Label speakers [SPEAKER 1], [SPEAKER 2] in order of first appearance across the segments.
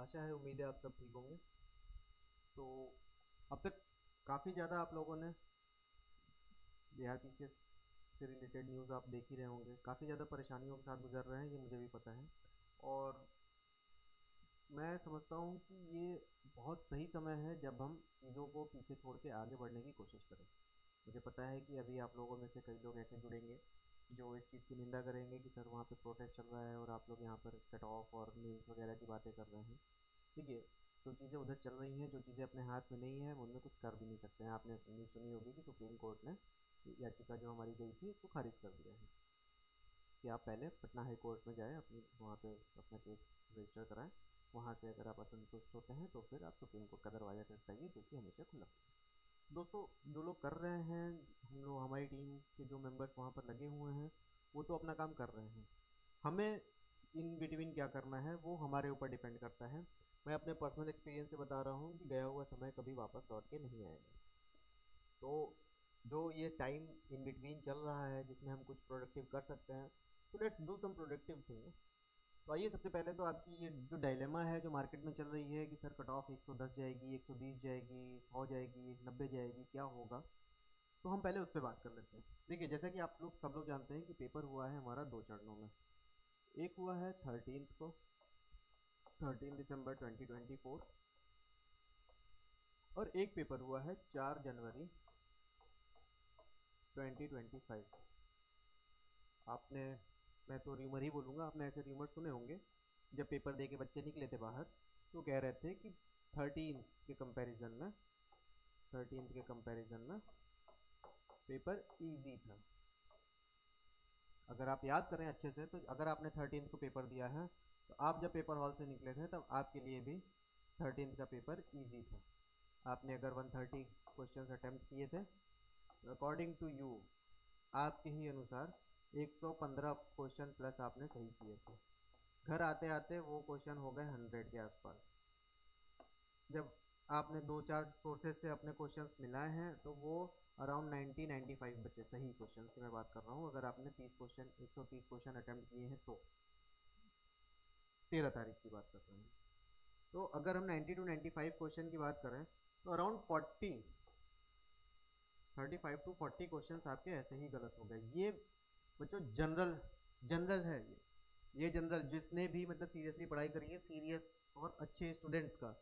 [SPEAKER 1] आशा है, उम्मीद है आप सब ठीक होंगे। तो अब तक काफ़ी ज़्यादा आप लोगों ने बिहार पीसीएस से रिलेटेड न्यूज़ आप देख ही रहे होंगे। काफ़ी ज़्यादा परेशानियों के साथ गुजर रहे हैं, ये मुझे भी पता है। और मैं समझता हूँ कि ये बहुत सही समय है जब हम चीज़ों को पीछे छोड़ के आगे बढ़ने की कोशिश करें। मुझे पता है कि अभी आप लोगों में से कई लोग ऐसे जुड़ेंगे जो इस चीज़ की निंदा करेंगे कि सर वहाँ पे प्रोटेस्ट चल रहा है और आप लोग यहाँ पर कट ऑफ और मील्स वगैरह की बातें कर रहे हैं। देखिए, जो चीज़ें उधर चल रही हैं, जो चीज़ें अपने हाथ में नहीं है, हम उनमें कुछ कर भी नहीं सकते हैं। आपने सुनी होगी कि सुप्रीम कोर्ट ने याचिका जो हमारी गई थी उसको खारिज कर दिया है कि आप पहले पटना हाई कोर्ट में जाएँ, अपनी वहाँ पे अपना केस रजिस्टर कराएं। वहाँ से अगर आप असंतुष्ट होते हैं तो फिर आप सुप्रीम कोर्ट का दरवाज़ा खटखटाइए, जो कि हमेशा खुला है। दोस्तों, जो लोग कर रहे हैं, हम लोग हमारी टीम के जो मेंबर्स वहाँ पर लगे हुए हैं, वो तो अपना काम कर रहे हैं। हमें इन बिटवीन क्या करना है वो हमारे ऊपर डिपेंड करता है। मैं अपने पर्सनल एक्सपीरियंस से बता रहा हूँ कि गया हुआ समय कभी वापस लौट के नहीं आएगा। तो जो ये टाइम इन बिटवीन चल रहा है जिसमें हम कुछ प्रोडक्टिव कर सकते हैं, तो let's do some productive thing. तो आइए, सबसे पहले तो आपकी ये जो डायलेमा है जो मार्केट में चल रही है कि सर कट ऑफ 110 जाएगी, 120 जाएगी, 100 जाएगी, 90 जाएगी, क्या होगा, तो हम पहले उस पर बात कर लेते हैं। देखिए, जैसा कि आप लोग सब लोग जानते हैं कि पेपर हुआ है हमारा दो चरणों में। एक हुआ है 13 को, 13 दिसंबर 2024, और एक पेपर हुआ है 4 जनवरी 2025। आपने, मैं तो र्यूमर ही बोलूँगा, आपने ऐसे र्यूमर सुने होंगे। जब पेपर दे के बच्चे निकले थे बाहर तो कह रहे थे कि थर्टीन के कंपैरिजन में 13 के कंपैरिजन में पेपर इजी था। अगर आप याद करें अच्छे से, तो अगर आपने 13 को पेपर दिया है तो आप जब पेपर हॉल से निकले थे तब आपके लिए भी 13 का पेपर इजी था। आपने अगर 130 क्वेश्चन अटैम्प्ट किए थे, अकॉर्डिंग टू यू, आपके ही अनुसार 115 क्वेश्चन प्लस आपने सही किए थे। घर आते आते वो क्वेश्चन हो गए 100 के आसपास। जब आपने दो चार सोर्सेज से अपने क्वेश्चंस मिलाए हैं तो वो अराउंड 90-95 बचे सही क्वेश्चंस की मैं बात कर रहा हूँ। अगर आपने 130 क्वेश्चन अटैम्प्ट किए हैं तो 13 तारीख की बात कर रहे हैं। तो अगर हम 90-95 क्वेश्चन की बात करें तो अराउंड 35 टू 40 क्वेश्चन आपके ऐसे ही गलत हो गए। ये बच्चों जनरल जनरल है। ये जनरल जिसने भी मतलब सीरियसली पढ़ाई करी है, सीरियस और अच्छे स्टूडेंट्स का,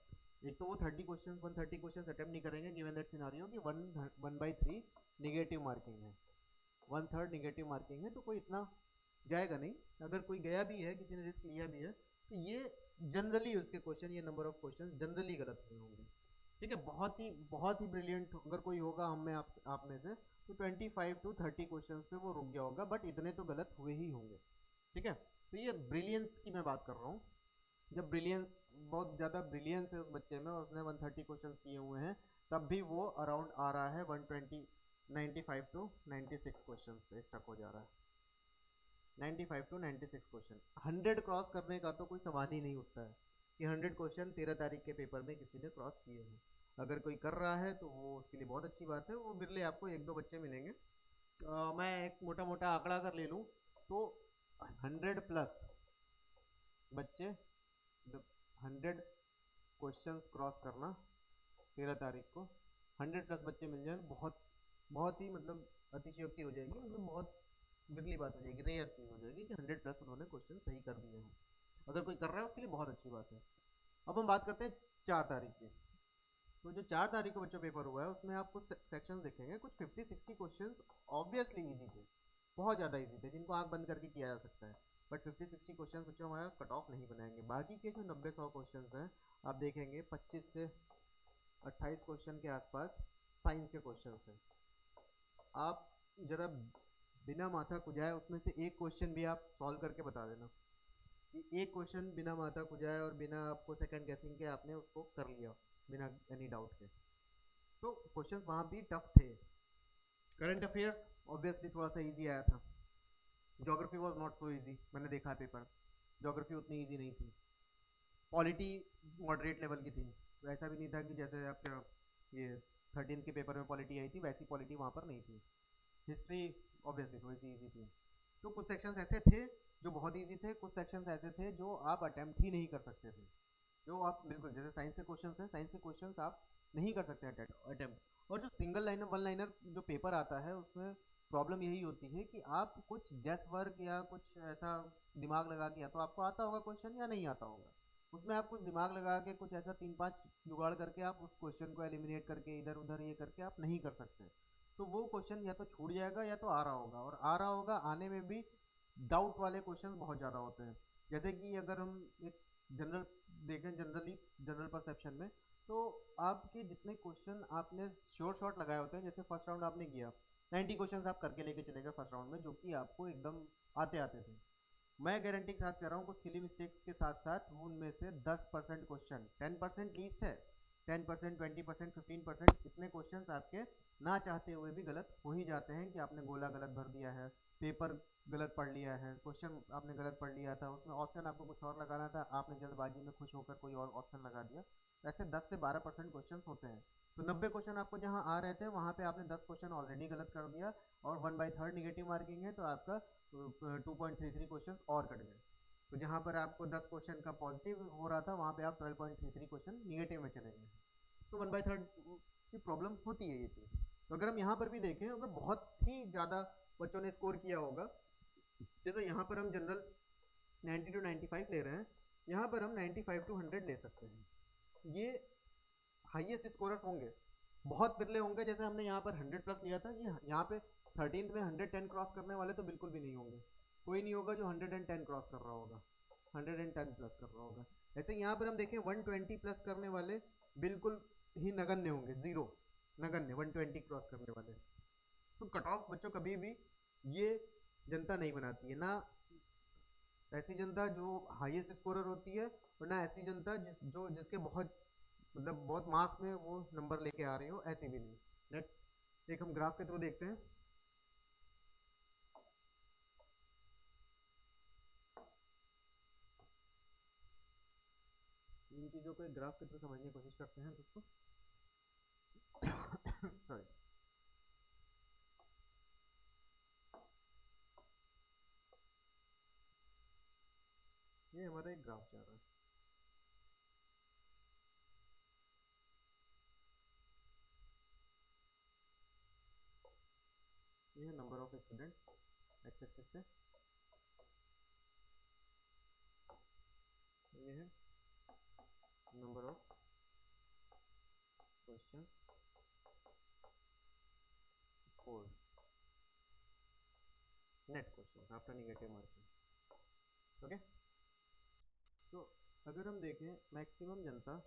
[SPEAKER 1] एक तो वो 130 क्वेश्चन अटेम्प्ट नहीं करेंगे गिवन दैट सिनारियो कि 1/3 निगेटिव मार्किंग है, 1/3 निगेटिव मार्किंग है, तो कोई इतना जाएगा नहीं। अगर कोई गया भी है, किसी ने रिस्क लिया भी है, तो ये जनरली उसके क्वेश्चन, ये नंबर ऑफ क्वेश्चन जनरली गलत हुए होंगे। ठीक है, बहुत ही ब्रिलियंट अगर कोई होगा हम में आप में से, तो 25 टू 30 क्वेश्चन पे वो रुक गया होगा, बट इतने तो गलत हुए ही होंगे। ठीक है, तो ये ब्रिलियंस की मैं बात कर रहा हूँ। जब ब्रिलियंस, बहुत ज़्यादा ब्रिलियंस है उस बच्चे में और उसने 130 क्वेश्चन किए हुए हैं, तब भी वो अराउंड आ रहा है 125 टू 96 क्वेश्चन पे स्टक हो जा रहा है। 95 टू 96 क्वेश्चन, 100 क्रॉस करने का तो कोई सवाल ही नहीं उठता है कि 100 क्वेश्चन 13 तारीख के पेपर में किसी ने क्रॉस किए हैं। अगर कोई कर रहा है तो वो उसके लिए बहुत अच्छी बात है, वो बिरले आपको एक दो बच्चे मिलेंगे। मैं एक मोटा मोटा आंकड़ा अगर ले लूँ तो 100 प्लस बच्चे, 100 क्वेश्चंस क्रॉस करना 13 तारीख को, 100 प्लस बच्चे मिल जाए, बहुत बहुत ही मतलब अतिशयोक्ति हो जाएगी, मतलब बहुत बिरली बात हो जाएगी, रेयर चीज़ हो जाएगी कि 100 प्लस उन्होंने क्वेश्चन सही कर दिए हैं। अगर कोई कर रहा है उसके लिए बहुत अच्छी बात है। अब हम बात करते हैं 4 तारीख की। तो जो 4 तारीख को बच्चों पेपर हुआ है उसमें आप कुछ सेक्शन देखेंगे, कुछ 50-60 क्वेश्चन ऑब्वियसली ईजी थे, बहुत ज़्यादा ईजी थे, जिनको आँख बंद करके किया जा सकता है। बट 50-60 क्वेश्चन बच्चों हमारा कट ऑफ नहीं बनाएंगे। बाकी के जो 90-100 क्वेश्चन हैं, आप देखेंगे 25 से 28 क्वेश्चन के आसपास साइंस के क्वेश्चन हैं। आप जरा बिना माथा खुजाए उसमें से एक क्वेश्चन भी आप सॉल्व करके बता देना कि एक क्वेश्चन बिना माथा खुजाए और बिना आपको सेकंड गेसिंग के आपने उसको कर लिया बिना एनी डाउट के। तो क्वेश्चन वहाँ भी टफ थे। करंट अफेयर्स ऑब्वियसली थोड़ा सा इजी आया था। Geography was not so easy, मैंने देखा पेपर, ज्योग्राफी उतनी इजी नहीं थी। पॉलिटी मॉडरेट लेवल की थी, वैसा भी नहीं था कि जैसे आपका ये 13 के पेपर में पॉलिटी आई थी वैसी पॉलिटी वहाँ पर नहीं थी। हिस्ट्री ऑब्वियसली थोड़ी सी ईजी थी। तो कुछ सेक्शंस ऐसे थे जो बहुत ईजी थे, कुछ सेक्शंस ऐसे थे जो आप अटेम्प्ट ही नहीं कर सकते थे। जो आप बिल्कुल जैसे साइंस के क्वेश्चंस हैं, साइंस के क्वेश्चंस आप नहीं कर सकते अटेम्प्ट। और जो सिंगल लाइनर वन लाइनर जो पेपर आता है उसमें प्रॉब्लम यही होती है कि आप कुछ गैस वर्क या कुछ ऐसा दिमाग लगा के, या तो आपको आता होगा क्वेश्चन या नहीं आता होगा, उसमें आप कुछ दिमाग लगा के कुछ ऐसा 3-5 जुगाड़ करके आप उस क्वेश्चन को एलिमिनेट करके इधर उधर ये करके आप नहीं कर सकते। तो वो क्वेश्चन या तो छूट जाएगा या तो आ रहा होगा, और आ रहा होगा आने में भी डाउट वाले क्वेश्चन बहुत ज़्यादा होते हैं। जैसे कि अगर हम एक जनरल देखें, जनरल परसेप्शन में, तो आपके जितने क्वेश्चन आपने शॉर्ट शॉर्ट लगाए होते हैं, जैसे फर्स्ट राउंड आपने किया 90 क्वेश्चन आप करके लेके चले गए फर्स्ट राउंड में, जो कि आपको एकदम आते आते थे। मैं गारंटी के साथ कह रहा हूँ कुछ सिली मिस्टेक्स के साथ साथ उनमें से 10% क्वेश्चन, 10% लीस्ट है, 10%, 20%, 15% इतने क्वेश्चंस आपके ना चाहते हुए भी गलत हो ही जाते हैं कि आपने गोला गलत भर दिया है, पेपर गलत पढ़ लिया है, क्वेश्चन आपने गलत पढ़ लिया था, उसमें ऑप्शन आपको कुछ और लगाना था, आपने जल्दबाजी में खुश होकर कोई और ऑप्शन लगा दिया। ऐसे 10 से 12% क्वेश्चन होते हैं। तो 90 क्वेश्चन आपको जहाँ आ रहे थे वहाँ पे आपने 10 क्वेश्चन ऑलरेडी गलत कर दिया, और 1/3 निगेटिव मार्किंग है, तो आपका 2.33 क्वेश्चन और कट गए। तो जहाँ पर आपको 10 क्वेश्चन का पॉजिटिव हो रहा था वहाँ पे आप 12.33 क्वेश्चन निगेटिव में चले गए। तो 1/3 की प्रॉब्लम होती है ये चीज़। तो अगर हम यहाँ पर भी देखें, अगर बहुत ही ज़्यादा बच्चों ने स्कोर किया होगा, जैसे यहाँ पर हम जनरल 90 to 95 ले रहे हैं, यहाँ पर हम 95 to 100 ले सकते हैं। ये हाईएस्ट स्कोरर्स होंगे, बहुत बिरले होंगे। जैसे हमने यहाँ पर 100 प्लस लिया था, ये यहाँ पे 13th में 110 क्रॉस करने वाले तो बिल्कुल भी नहीं होंगे। कोई नहीं होगा जो 110 क्रॉस कर रहा होगा, 110 प्लस कर रहा होगा। ऐसे यहाँ पर हम देखें 120 प्लस करने वाले बिल्कुल ही नगण्य होंगे, जीरो नगण्य 120 क्रॉस करने वाले। तो कट ऑफ बच्चों कभी भी ये जनता नहीं बनाती है, ना ऐसी जनता जो हाईएस्ट स्कोरर होती है, और ना ऐसी जनता जिसके बहुत मतलब बहुत मास में वो नंबर लेके आ रही हो, ऐसी भी नहीं। नेक्स्ट एक हम ग्राफ के थ्रू देखते हैं। इन चीज़ों को एक ग्राफ के थ्रू समझने की कोशिश करते हैं दोस्तों। सॉरी, ये हमारा एक ग्राफ जा रहा है। ये है number of students x axis पे, ये है number of questions scored, net question after negative marking. Okay, तो अगर हम देखें मैक्सिमम जनता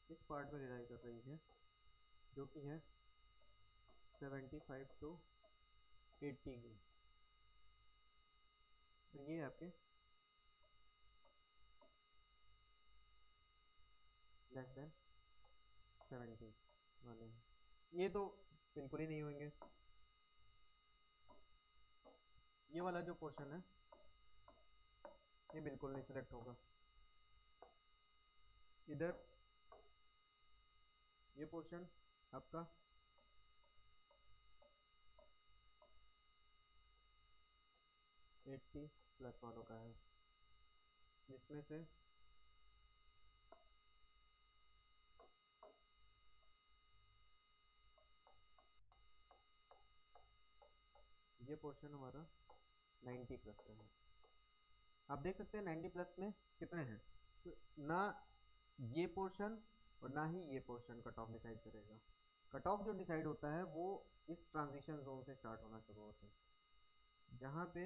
[SPEAKER 1] इस पार्ट में रिलाई कर रही है, जो कि है 75 to 80 की। तो ये आपके लेस देन 70 वाले हैं, ये तो बिल्कुल ही नहीं होंगे। ये वाला जो पोर्शन है ये बिल्कुल नहीं सिलेक्ट होगा। इधर ये पोर्शन आपका 80 प्लस वालों का है, जिसमें से ये पोर्शन हमारा 90 प्लस का है। आप देख सकते हैं 90 प्लस में कितने हैं, तो ना ये पोर्शन और ना ही ये पोर्शन कट ऑफ डिसाइड करेगा। कट ऑफ जो डिसाइड होता है वो इस ट्रांजिशन जोन से स्टार्ट होना शुरू होता है, जहाँ पे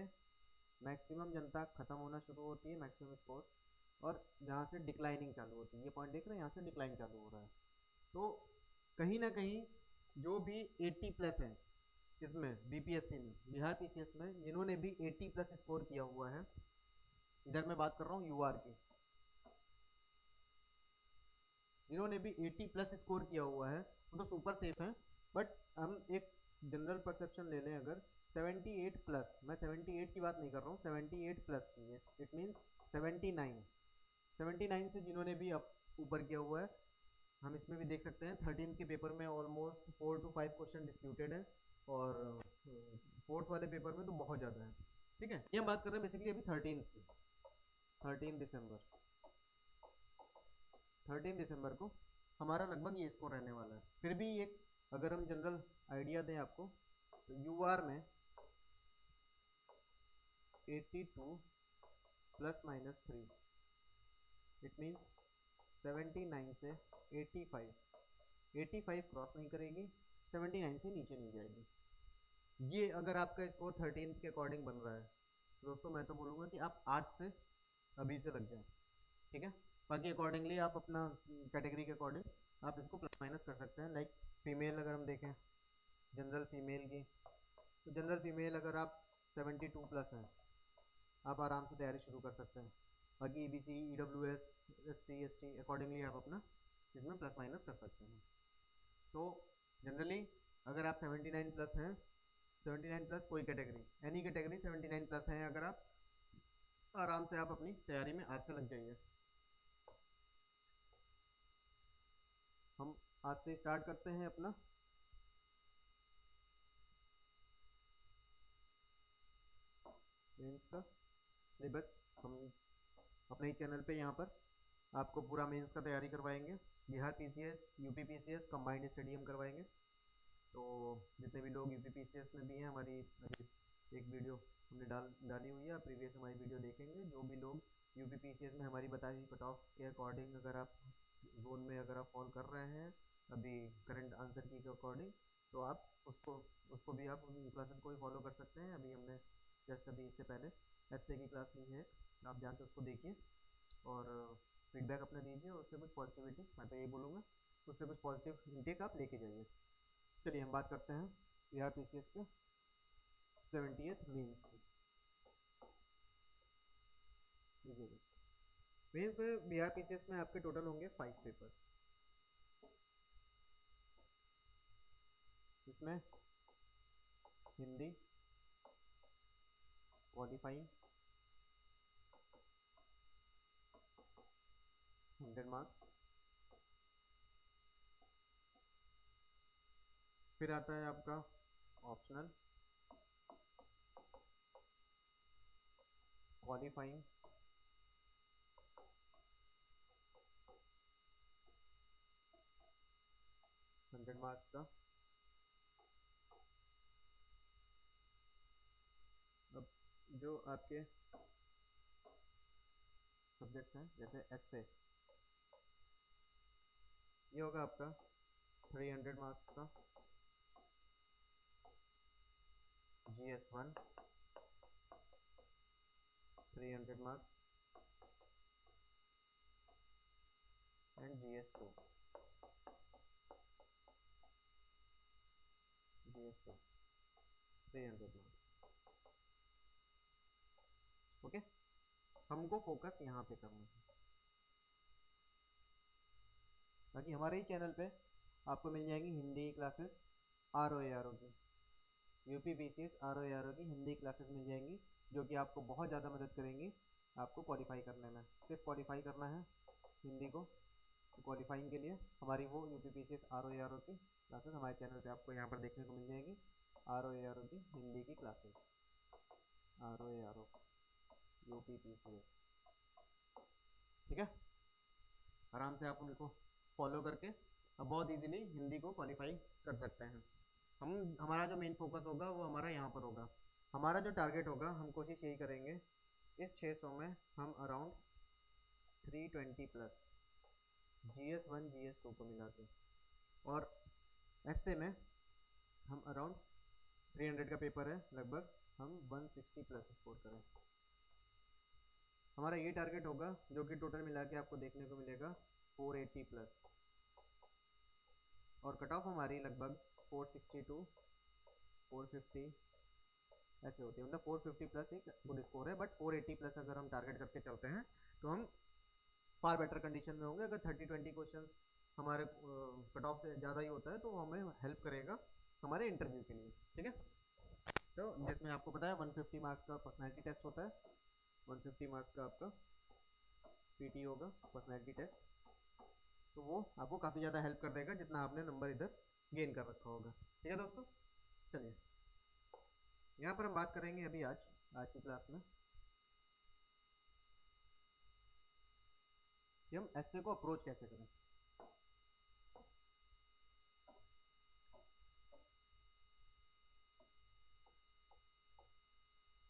[SPEAKER 1] मैक्सिमम जनता खत्म होना शुरू होती है, मैक्सिमम स्कोर, और जहाँ से डिक्लाइनिंग चालू होती है। ये पॉइंट देख रहे हैं, यहाँ से डिक्लाइन चालू हो रहा है। तो कहीं ना कहीं जो भी 80 प्लस है इसमें बीपीएससी में, बिहार पीसीएस में, जिन्होंने भी 80 प्लस स्कोर किया हुआ है, इधर मैं बात कर रहा हूँ यूआर की, जिन्होंने भी 80 प्लस स्कोर किया हुआ है वो तो सुपर सेफ है। बट हम एक जनरल परसेप्शन ले लें, अगर 78 प्लस, मैं 78 की बात नहीं कर रहा हूँ, 78 प्लस की है, इट मीन्स 79 से जिन्होंने भी अब ऊपर किया हुआ है, हम इसमें भी देख सकते हैं 13 के पेपर में ऑलमोस्ट 4 to 5 क्वेश्चन डिस्प्यूटेड है, और फोर्थ वाले पेपर में तो बहुत ज़्यादा है। ठीक है, ये हम बात कर रहे हैं बेसिकली अभी 13 दिसंबर को हमारा लगभग ये स्कोर रहने वाला है। फिर भी एक अगर हम जनरल आइडिया दें आपको, तो यूआर में 82 ±3, इट मीन्स 79 से 85 क्रॉस नहीं करेगी, 79 से नीचे नहीं जाएगी। ये अगर आपका स्कोर 13 के अकॉर्डिंग बन रहा है तो दोस्तों मैं तो बोलूँगा कि आप आज से अभी से लग जाएं। ठीक है, बाकी अकॉर्डिंगली आप अपना कैटेगरी के अकॉर्डिंग आप इसको प्लस माइनस कर सकते हैं। लाइक फीमेल अगर हम देखें, जनरल फीमेल की, तो जनरल फीमेल अगर आप 72+ हैं, आप आराम से तैयारी शुरू कर सकते हैं। बाकी EBC, EWS, SC, ST accordingly आप अपना इसमें प्लस माइनस कर सकते हैं। तो जनरली अगर आप 79+ हैं, 79+ कोई कैटेगरी, एनी कैटेगरी 79+ हैं, अगर आप आराम से आप अपनी तैयारी में आज से लग जाइए। हम आज से स्टार्ट करते हैं अपना मेंस का सिलेबस। हम अपने ही चैनल पे यहाँ पर आपको पूरा मेंस का तैयारी करवाएंगे। Bihar PCS, UP PCS combined study हम करवाएंगे। तो जितने भी लोग UP PCS में भी हैं, हमारी एक वीडियो हमने डाली हुई है, प्रीवियस हमारी वीडियो देखेंगे। जो भी लोग UP PCS में हमारी बताई हुई कट ऑफ के अकॉर्डिंग अगर आप जोन में अगर आप फॉल कर रहे हैं अभी करंट आंसर की के अकॉर्डिंग, तो आप उसको भी आप उन क्लासेस को भी फॉलो कर सकते हैं। अभी हमने जस्ट अभी इससे पहले एसए की क्लास ली है, आप जाके उसको देखिए और फीडबैक अपना दीजिए, और उससे कुछ पॉजिटिविटी, मैं तो यही बोलूँगा, उससे कुछ पॉजिटिव इंटेक आप लेके जाइए। चलिए हम बात करते हैं बिहार PCS के 70th मेंस की। मेंस में बिहार PCS में आपके टोटल होंगे 5 पेपर्स। इसमें हिंदी क्वालिफाइंग 100 मार्क्स, फिर आता है आपका ऑप्शनल क्वालिफाइंग 100 मार्क्स का। अब जो आपके सब्जेक्ट्स हैं जैसे एसए, ये होगा आपका 300 मार्क्स का। GS1 300 marks and GS2 300 marks. Okay, हमको फोकस यहाँ पे करना है। बाकी हमारे ही चैनल पे आपको मिल जाएंगी हिंदी क्लासेस ROA की, UP PCS ROA की हिंदी क्लासेस मिल जाएंगी, जो कि आपको बहुत ज़्यादा मदद करेंगी आपको क्वालिफाई करने में। सिर्फ क्वालिफाई करना है हिंदी को, तो क्वालिफाइंग के लिए हमारी वो UP PCS ROA की क्लासेस हमारे चैनल पे आपको यहाँ पर देखने को मिल जाएगी। ROA की हिंदी की क्लासेस, ROA UP PCS। ठीक है, आराम से आप उनको फॉलो करके अब बहुत इजीली हिंदी को क्वालिफाई कर सकते हैं। हमारा जो मेन फोकस होगा वो हमारा यहाँ पर होगा। हमारा जो टारगेट होगा, हम कोशिश यही करेंगे इस 600 में हम अराउंड 320+ GS1 GS2 को मिला के, और एसए में हम अराउंड 300 का पेपर है, लगभग हम 160+ स्कोर करें। हमारा ये टारगेट होगा, जो कि टोटल मिला के आपको देखने को मिलेगा 480+, और कट ऑफ हमारी लगभग 462 450 ऐसे होती है। मतलब 450+ एक गुड स्कोर है, बट 480+ अगर हम टारगेट करके चलते हैं तो हम फार बेटर कंडीशन में होंगे। अगर 30-20 क्वेश्चन हमारे कट ऑफ से ज़्यादा ही होता है तो हमें हेल्प करेगा हमारे इंटरव्यू के लिए। ठीक है, तो जिसमें आपको पता है 150 मार्क्स का पर्सनैलिटी टेस्ट होता है, 150 मार्क्स का आपका PT होगा पर्सनैलिटी टेस्ट, तो वो आपको काफ़ी ज़्यादा हेल्प कर देगा जितना आपने नंबर इधर गेन कर रखा होगा। ठीक है दोस्तों, चलिए यहाँ पर हम बात करेंगे अभी आज आज की क्लास में कि हम एसए को अप्रोच कैसे करें।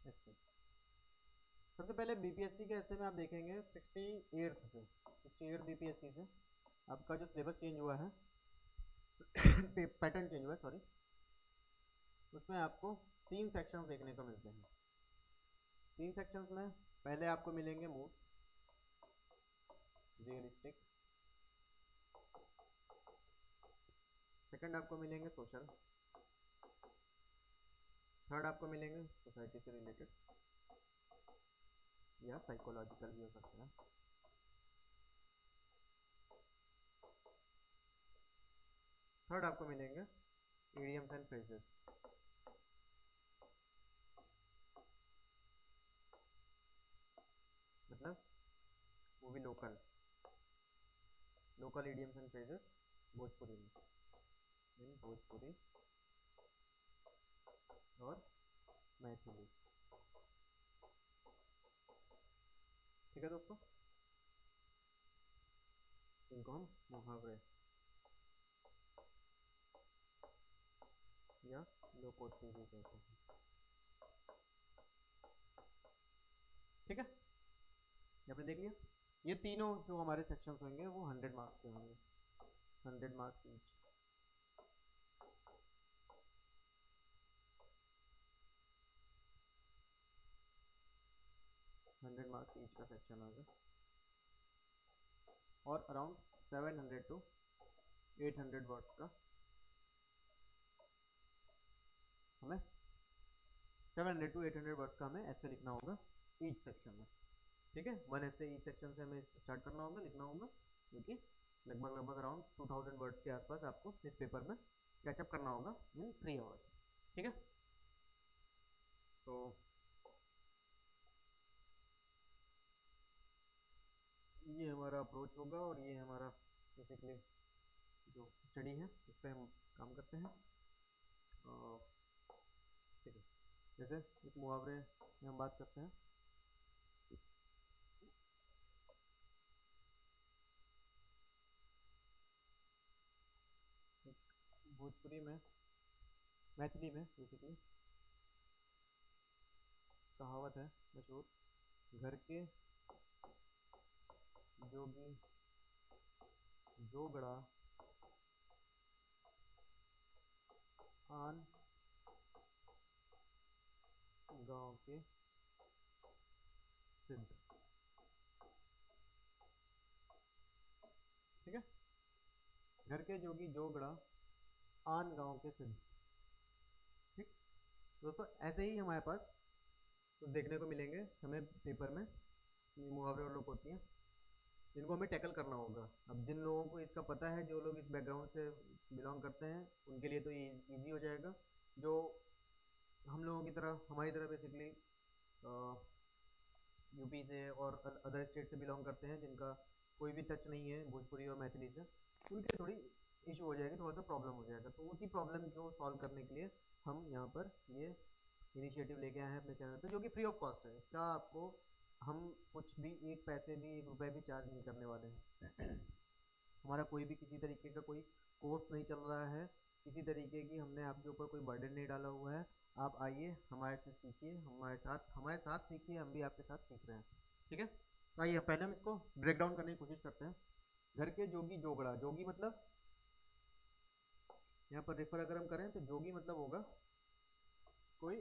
[SPEAKER 1] एसए सबसे पहले बीपीएससी के एसए में आप देखेंगे 68 बीपीएससी से आपका जो सिलेबस चेंज हुआ है पैटर्न चेंज हुआ है सॉरी, उसमें आपको 3 सेक्शंस देखने को मिलते हैं। 3 सेक्शंस में पहले आपको मिलेंगे मूड, रियलिस्टिक, सेकंड आपको मिलेंगे सोशल, थर्ड आपको मिलेंगे सोसाइटी से रिलेटेड या साइकोलॉजिकल भी हो सकता है। थर्ड आपको मिलेंगे इडियम्स एंड फ्रेजेस, मतलब वो भी local idioms and phrases Bhojpuri में, भोजपुरी और मैथिली। ठीक है दोस्तों, इनको हम मुहावरे या लोकोक्ति भी कहते हैं। ठीक है, आपने देख लिया ये तीनों जो हमारे सेक्शंस होंगे वो 100 मार्क्स के होंगे, 100 मार्क्स ईच। मार्क्स ईच का सेक्शन होगा और अराउंड 700 टू 800 वर्ड्स का हमें 700 टू 800 वर्ड्स का हमें ऐसे लिखना होगा ईच सेक्शन में। ठीक है, 1 ऐसे ईच सेक्शन से हमें स्टार्ट करना होगा, लिखना होगा, क्योंकि लगभग अराउंड 2000 वर्ड्स के आसपास आपको इस पेपर में कैचअप करना होगा इन 3 आवर्स। ठीक है, तो ये हमारा अप्रोच होगा और ये हमारा बेसिकली जो स्टडी है इस पर हम काम करते हैं। ठीक है, जैसे एक मुहावरे में हम बात करते हैं। भोजपुरी में मैथिली में बेसिकली कहावत है मशहूर, घर के जोगी जोगड़ा आन गांव के सिद्ध। ठीक है, घर के जोगी जोगड़ा आन गांव के सिद्ध। ठीक दोस्तों, ऐसे ही हमारे पास तो देखने को मिलेंगे हमें पेपर में ये मुहावरे और लोग होती हैं जिनको हमें टैकल करना होगा। अब जिन लोगों को इसका पता है, जो लोग इस बैकग्राउंड से बिलोंग करते हैं, उनके लिए तो ये ईजी हो जाएगा। जो हम लोगों की तरह हमारी तरह बेसिकली यूपी से और अदर स्टेट से बिलोंग करते हैं, जिनका कोई भी टच नहीं है भोजपुरी और मैथिली से, उनके थोड़ी इशू हो जाएगी, थोड़ा सा प्रॉब्लम हो जाएगा। तो उसी प्रॉब्लम को सॉल्व करने के लिए हम यहाँ पर ये इनिशिएटिव लेके आए हैं अपने चैनल पे, जो कि फ्री ऑफ कॉस्ट है। इसका आपको हम कुछ भी एक पैसे भी 1 रुपये भी चार्ज नहीं करने वाले हैं। हमारा कोई भी किसी तरीके का कोई कोर्स नहीं चल रहा है, किसी तरीके की हमने आपके ऊपर कोई बर्डन नहीं डाला हुआ है। आप आइए हमारे से सीखिए, हमारे साथ सीखिए, हम भी आपके साथ सीख रहे हैं। ठीक है, तो आइए पहले हम इसको ब्रेक डाउन करने की कोशिश करते हैं। घर के जोगी जोगड़ा, जोगी मतलब यहाँ पर रेफर अगर हम करें तो जोगी मतलब होगा कोई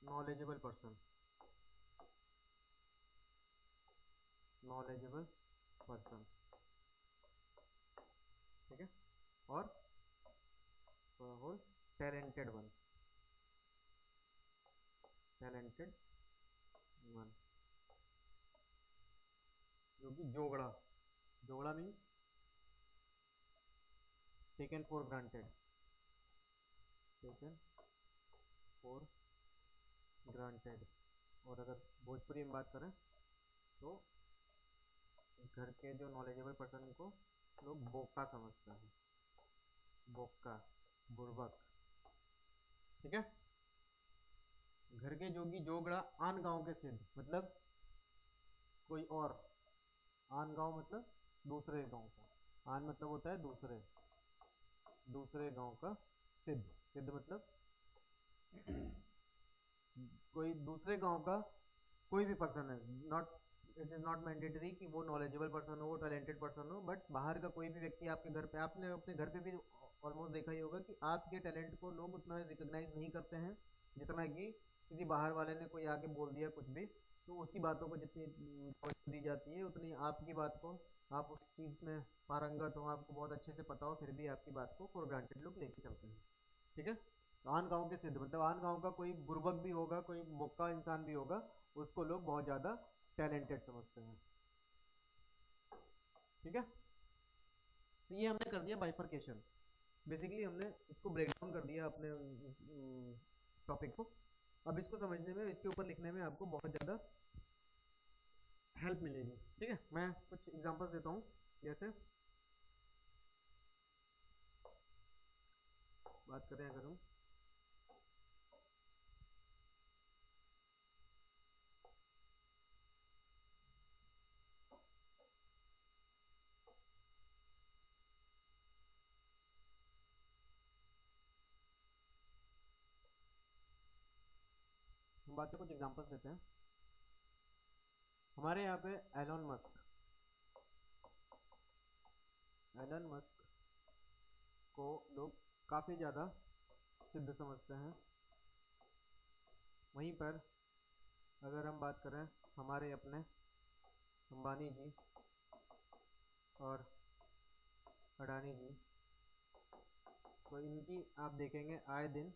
[SPEAKER 1] नॉलेजेबल पर्सन, ठीक है, और टैलेंटेड वन, जो कि जोगड़ा, जोगड़ा मीन्स टेकन फॉर ग्रांटेड, और अगर भोजपुरी में बात करें तो घर के जो नॉलेजेबल पर्सन को लोग बोका समझते हैं, बोका, बुर्बक। ठीक है। घर के जोगी जोगड़ा आन गांव के सिद्ध, मतलब कोई और, आन गांव मतलब दूसरे गांव का, आन मतलब होता है दूसरे, दूसरे गांव का सिद्ध, सिद्ध मतलब कोई दूसरे गांव का कोई भी पर्सन है, not, it is not mandatory कि वो नॉलेजेबल पर्सन हो, वो टैलेंटेड पर्सन हो, बट बाहर का कोई भी व्यक्ति आपके घर पे, आपने अपने घर पे भी ऑलमोस्ट देखा ही होगा कि आपके टैलेंट को लोग उतना रिकॉग्नाइज नहीं करते हैं जितना कि किसी बाहर वाले ने कोई आके बोल दिया कुछ भी, तो उसकी बातों को जितनी तवज्जो दी जाती है उतनी आपकी बात को, आप उस चीज़ में पारंगत हो, आपको बहुत अच्छे से पता हो, फिर भी आपकी बात को फॉर ग्रांटेड लोग लेके चलते हैं। ठीक है। तो आन गांव के सिद्ध मतलब आन गांव का कोई बुर्बक भी होगा, कोई बोका इंसान भी होगा, उसको लोग बहुत ज़्यादा टैलेंटेड समझते हैं। ठीक है। तो ये हमने कर दिया बाइफरकेशन, बेसिकली हमने इसको ब्रेक डाउन कर दिया अपने टॉपिक को। अब इसको समझने में, इसके ऊपर लिखने में आपको बहुत ज़्यादा हेल्प मिलेगी। ठीक है। मैं कुछ एग्जांपल्स देता हूँ, जैसे बात करें अगर हम, बात कुछ एग्जांपल्स देते हैं। हमारे यहाँ पे एलोन मस्क, एलन मस्क को लोग काफ़ी ज़्यादा सिद्ध समझते हैं। वहीं पर अगर हम बात करें हमारे अपने अंबानी जी और अडानी जी, तो इनकी आप देखेंगे आए दिन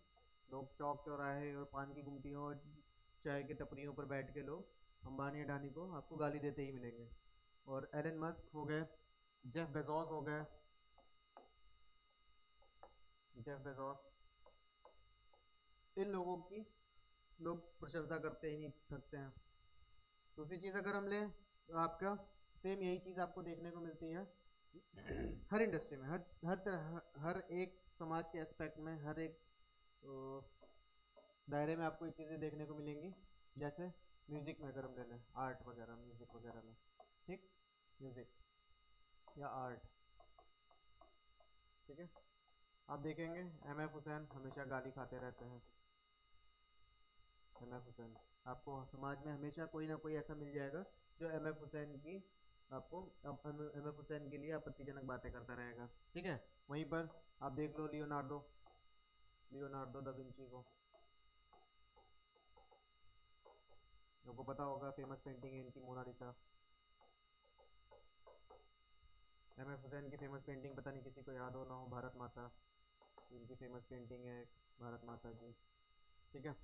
[SPEAKER 1] लोग चौक चौराहे और पान की गुमटियों और चाय की टपरियों पर बैठ के लोग अंबानी अडानी को आपको गाली देते ही मिलेंगे। और एलन मस्क हो गए, जेफ बेजोस हो गए, जेफ बेजोस, इन लोगों की लोग प्रशंसा करते ही नहीं थकते हैं। दूसरी चीज़ अगर हम लें तो आपका सेम यही चीज़ आपको देखने को मिलती है हर इंडस्ट्री में, हर तरह, हर एक समाज के एस्पेक्ट में, हर एक दायरे में आपको ये चीज़ें देखने को मिलेंगी। जैसे म्यूज़िक में अगर हम ले लें, आर्ट वगैरह, म्यूज़िक वगैरह में, ठीक, म्यूज़िक या आर्ट, ठीक है, आप देखेंगे एम एफ हुसैन हमेशा गाली खाते रहते हैं। एम एफ हुसैन, आपको समाज में हमेशा कोई ना कोई ऐसा मिल जाएगा जो एम एफ हुसैन की आपको, एम एफ हुसैन के लिए आपत्तिजनक बातें करता रहेगा। ठीक है। वहीं पर आप देख लो लियोनार्डो, लियोनार्डो दा विंची को, आपको पता होगा फेमस पेंटिंग है इनकी मोनालिसा। एम एफ हुसैन की फेमस पेंटिंग पता नहीं किसी को याद हो ना हो, भारत माता, इनकी फेमस पेंटिंग है भारत माता की। ठीक है।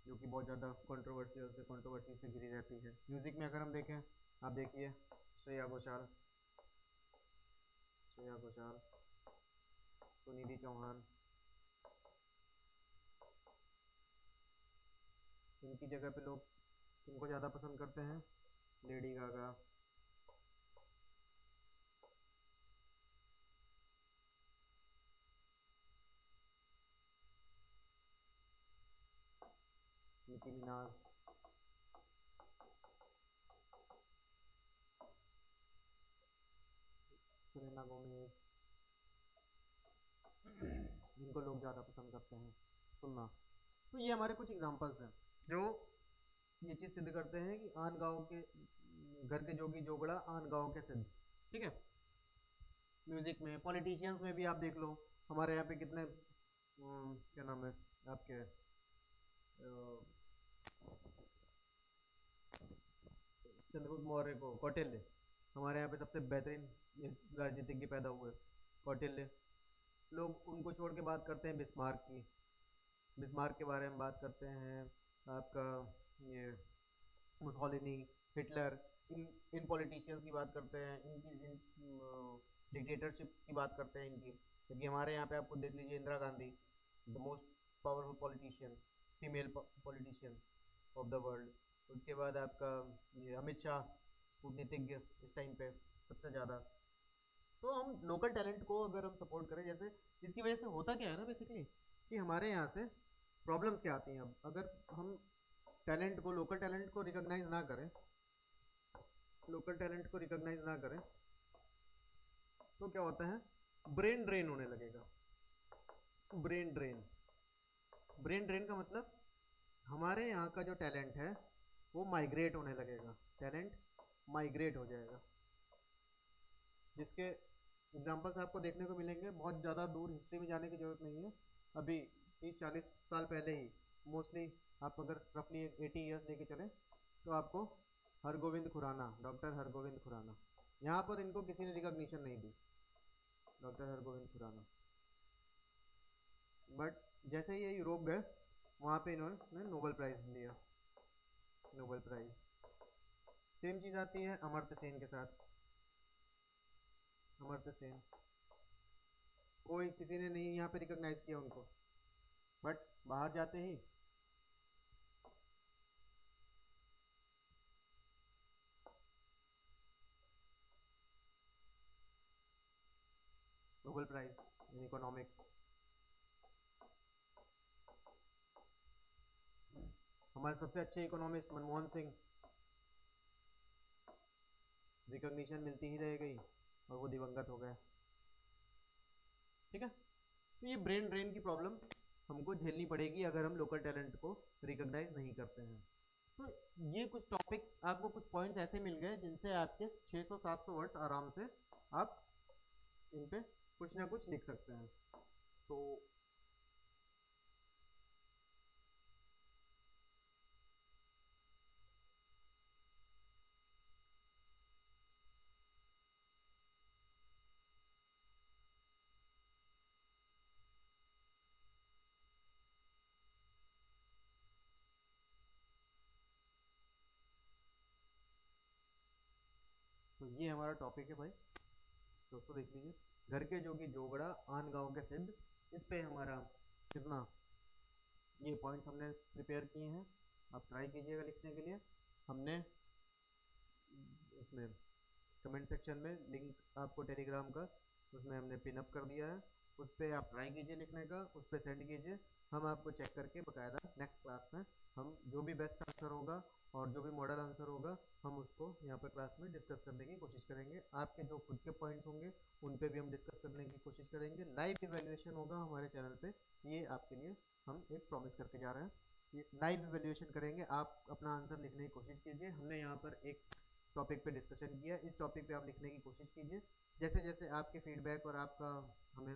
[SPEAKER 1] जो कि बहुत ज़्यादा कंट्रोवर्सी से घिरी रहती है। म्यूज़िक में अगर हम देखें, आप देखिए श्रेया घोषाल, श्रेया घोषाल, सुनिधि चौहान, इनकी जगह पे लोग इनको ज़्यादा पसंद करते हैं, लेडी गागा, निकी मिनाज, सेलेना गोमेज, इनको लोग ज़्यादा पसंद करते हैं सुनना। तो ये हमारे कुछ एग्जांपल्स हैं जो ये चीज़ सिद्ध करते हैं कि आन गांव के, घर के जोगी जोगड़ा आन गांव के सिद्ध। ठीक है। म्यूज़िक में, पॉलिटिशियंस में भी आप देख लो, हमारे यहाँ पे कितने क्या नाम है आपके, चंद्रगुप्त मौर्य को, कौटिल्य, हमारे यहाँ पे सबसे बेहतरीन राजनीतिज्ञ पैदा हुए, कौटिल्य। लोग उनको छोड़ के बात करते हैं बिस्मार्क की, बिस्मार्क के बारे में बात करते हैं, आपका ये मुसोलिनी, हिटलर, इन इन पॉलिटिशियंस की बात करते हैं, इनकी डिक्टेटरशिप की बात करते हैं इनकी। क्योंकि हमारे यहाँ पे आप खुद देख लीजिए Indira Gandhi, the most powerful politician, female politician of the world. उसके बाद आपका ये अमित शाह, कूटनीतिज्ञ इस टाइम पे सबसे ज़्यादा। तो हम लोकल टैलेंट को अगर हम सपोर्ट करें, जैसे इसकी वजह से होता क्या है ना बेसिकली, कि हमारे यहाँ से प्रॉब्लम्स क्या आती हैं। अब अगर हम टैलेंट को, लोकल टैलेंट को रिकॉग्नाइज ना करें, लोकल टैलेंट को रिकॉग्नाइज ना करें, तो क्या होता है, ब्रेन ड्रेन होने लगेगा। ब्रेन ड्रेन, ब्रेन ड्रेन का मतलब हमारे यहाँ का जो टैलेंट है वो माइग्रेट होने लगेगा, टैलेंट माइग्रेट हो जाएगा, जिसके एग्जांपल्स आपको देखने को मिलेंगे। बहुत ज़्यादा दूर हिस्ट्री में जाने की ज़रूरत नहीं है, अभी 30-40 साल पहले ही मोस्टली, आप अगर रफली 80 ईयर्स लेके चलें तो आपको हरगोविंद खुराना, डॉक्टर हरगोविंद खुराना, यहाँ पर इनको किसी ने रिकॉग्निशन नहीं दी, डॉक्टर हरगोविंद खुराना। बट जैसे ये यूरोप गए, वहाँ पे इन्होंने नोबेल प्राइज़ लिया, नोबेल प्राइज़। सेम चीज़ आती है अमर्त्य सेन के साथ। अमर्त्य सेन, कोई किसी ने नहीं यहाँ पे रिकॉग्नाइज किया उनको, बट बाहर जाते ही नोबेल प्राइज इन इकोनॉमिक्स। हमारे सबसे अच्छे इकोनॉमिस्ट मनमोहन सिंह, रिकॉग्निशन मिलती ही रह गई और वो दिवंगत हो गए। ठीक है, तो ये ब्रेन ड्रेन की प्रॉब्लम हमको झेलनी पड़ेगी अगर हम लोकल टैलेंट को रिकॉग्नाइज नहीं करते हैं। तो ये कुछ टॉपिक्स, आपको कुछ पॉइंट्स ऐसे मिल गए जिनसे आपके 600-700 वर्ड्स आराम से आप इन पे कुछ ना कुछ लिख सकते हैं। तो ये हमारा टॉपिक है भाई, दोस्तों देख लीजिए। घर के जोगी जोगड़ा, आन गांव के सिद्ध, इस पे हमारा कितना, ये पॉइंट्स हमने प्रिपेयर किए हैं, आप ट्राई कीजिएगा लिखने के लिए। हमने उसमें कमेंट सेक्शन में लिंक आपको टेलीग्राम का, उसमें हमने पिन अप कर दिया है, उस पर आप ट्राई कीजिए लिखने का, उस पर सेंड कीजिए, हम आपको चेक करके बकायदा नेक्स्ट क्लास में हम जो भी बेस्ट आंसर होगा और जो भी मॉडल आंसर होगा हम उसको यहाँ पर क्लास में डिस्कस करने की कोशिश करेंगे। आपके जो खुद के पॉइंट्स होंगे उन पे भी हम डिस्कस करने की कोशिश करेंगे। लाइव इवैल्यूएशन होगा हमारे चैनल पे, ये आपके लिए हम एक प्रॉमिस करके जा रहे हैं, ये लाइव इवैल्यूएशन करेंगे। आप अपना आंसर लिखने की कोशिश कीजिए, हमने यहाँ पर एक टॉपिक पे डिस्कशन किया, इस टॉपिक पे आप लिखने की कोशिश कीजिए। जैसे जैसे आपके फीडबैक और आपका हमें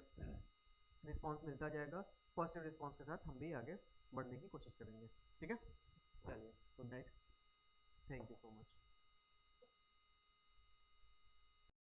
[SPEAKER 1] रिस्पांस मिलता जाएगा, पॉजिटिव रिस्पांस के साथ हम भी आगे बढ़ने की कोशिश करेंगे। ठीक है, चलिए, good night, thank you so much.